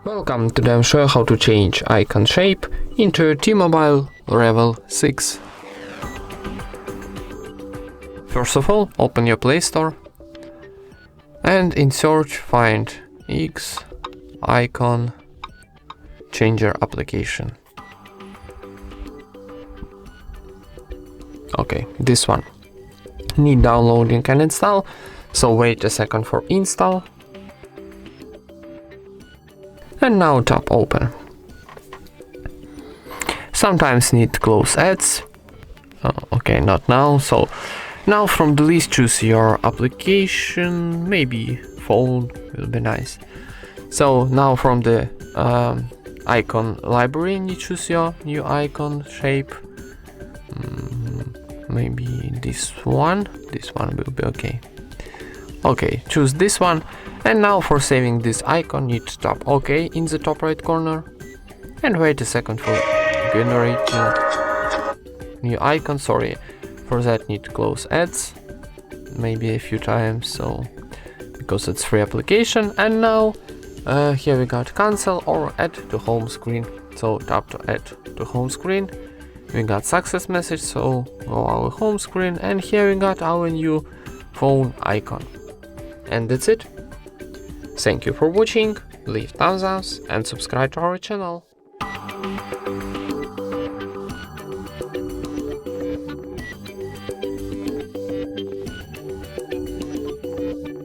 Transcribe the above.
Welcome, today I'll show you how to change icon shape into T-MOBILE Revvl 6. First of all, open your Play Store and in search find X icon changer application. Okay, this one. Need downloading and install, so wait a second for install. And now tap open. Sometimes need to close ads. Okay, not now. So now from the list choose your application, maybe phone will be nice. So now from the icon library you choose your new icon shape. Maybe this one will be okay. Okay, choose this one. And now for saving this icon, need to tap OK in the top right corner and wait a second for generating new icon. Sorry, for that need to close ads maybe a few times, so because it's free application. And now here we got cancel or add to home screen. So tap to add to home screen. We got success message, so go our home screen, and here we got our new phone icon. And that's it. Thank you for watching, leave thumbs up and subscribe to our channel.